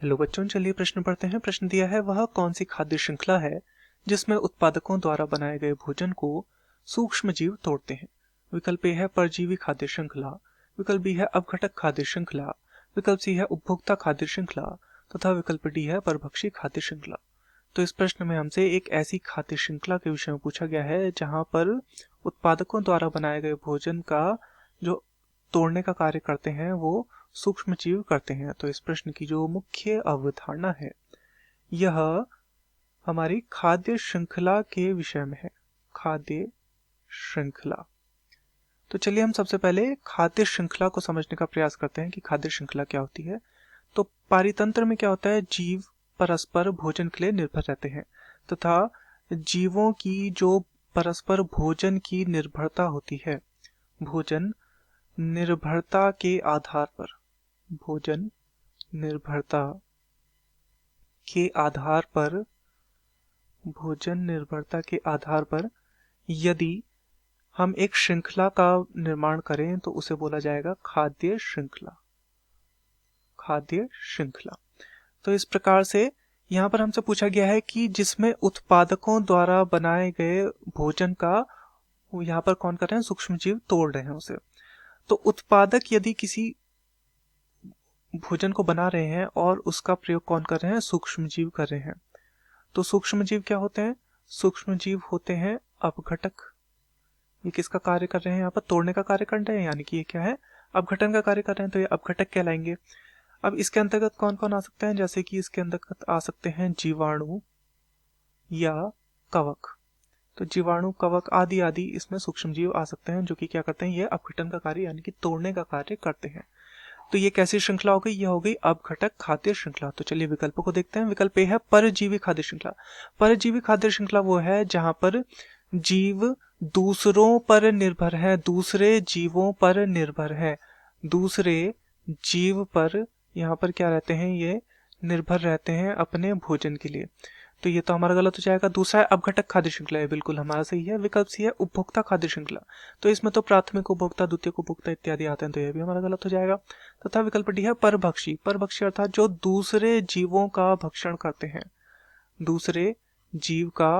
Hello बच्चों, चलिए प्रश्न पढ़ते हैं। प्रश्न दिया है, वह कौन सी खाद्य श्रृंखला है जिसमें उत्पादकों द्वारा बनाए गए भोजन को सूक्ष्म जीव तोड़ते हैं। विकल्प ए है परजीवी खाद्य श्रृंखला, विकल्प बी है अपघटक खाद्य श्रृंखला, विकल्प सी है उपभोक्ता खाद्य श्रृंखला तथा विकल्प डी है परभक्षी खाद्य श्रृंखला। तो इस प्रश्न में हमसे एक ऐसी खाद्य श्रृंखला के विषय में पूछा गया है जहां पर उत्पादकों द्वारा बनाए गए भोजन का जो तोड़ने का कार्य करते हैं वो सूक्ष्म जीव करते हैं। तो इस प्रश्न की जो मुख्य अवधारणा है यह हमारी खाद्य श्रृंखला के विषय में है। खाद्य श्रृंखला। तो चलिए हम सबसे पहले खाद्य श्रृंखला को समझने का प्रयास करते हैं कि खाद्य श्रृंखला क्या होती है। तो पारितंत्र में क्या होता है, जीव परस्पर भोजन के लिए निर्भर रहते हैं तथा जीवों की जो परस्पर भोजन की निर्भरता होती है, भोजन निर्भरता के आधार पर, भोजन निर्भरता के आधार पर, भोजन निर्भरता के आधार पर यदि हम एक श्रृंखला का निर्माण करें तो उसे बोला जाएगा खाद्य श्रृंखला। खाद्य श्रृंखला। तो इस प्रकार से यहाँ पर हमसे पूछा गया है कि जिसमें उत्पादकों द्वारा बनाए गए भोजन का यहाँ पर कौन कर रहे हैं, सूक्ष्म जीव तोड़ रहे हैं उसे। तो उत्पादक यदि किसी भोजन को बना रहे हैं और उसका प्रयोग कौन कर रहे हैं, सूक्ष्म जीव कर रहे हैं। तो सूक्ष्म जीव क्या होते हैं, सूक्ष्म जीव होते हैं अपघटक। ये किसका कार्य कर रहे हैं, यहाँ पर तोड़ने का कार्य कर रहे हैं, यानी कि ये क्या है, अपघटन का कार्य कर रहे हैं, तो ये अपघटक कहलाएंगे। अब इसके अंतर्गत कौन कौन आ सकते हैं, जैसे कि इसके अंतर्गत आ सकते हैं जीवाणु या कवक। तो जीवाणु, कवक आदि आदि इसमें सूक्ष्म जीव आ सकते हैं जो कि क्या करते हैं, ये अपघटन का कार्य यानी कि तोड़ने का कार्य करते हैं। तो ये कैसी श्रृंखला हो गई, यह हो गई अपघटक खाद्य श्रृंखला। तो चलिए विकल्पों को देखते हैं। विकल्प ए है परजीवी खाद्य श्रृंखला। परजीवी खाद्य श्रृंखला वो है जहां पर जीव दूसरों पर निर्भर है, दूसरे जीवों पर निर्भर है, दूसरे जीव पर यहाँ पर क्या रहते हैं, ये निर्भर रहते हैं अपने भोजन के लिए। तो ये तो हमारा गलत हो जाएगा। दूसरा है अपघटक खाद्य श्रृंखला, है बिल्कुल हमारा सही है। विकल्प सी है उपभोक्ता खाद्य श्रृंखला, तो इसमें तो प्राथमिक उपभोक्ता, द्वितीयक उपभोक्ता इत्यादि आते हैं, तो यह भी हमारा गलत हो जाएगा। तथा विकल्प डी है परभक्षी। परभक्षी अर्थात जो दूसरे जीवों का भक्षण करते हैं, दूसरे जीव का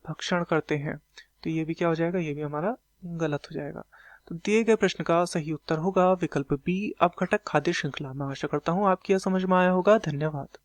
भक्षण करते हैं, तो ये भी क्या हो जाएगा, ये भी हमारा गलत हो जाएगा। तो दिए गए प्रश्न का सही उत्तर होगा विकल्प बी, अपघटक खाद्य श्रृंखला। मैं आशा करता हूँ आपकी यह समझ में आया होगा। धन्यवाद।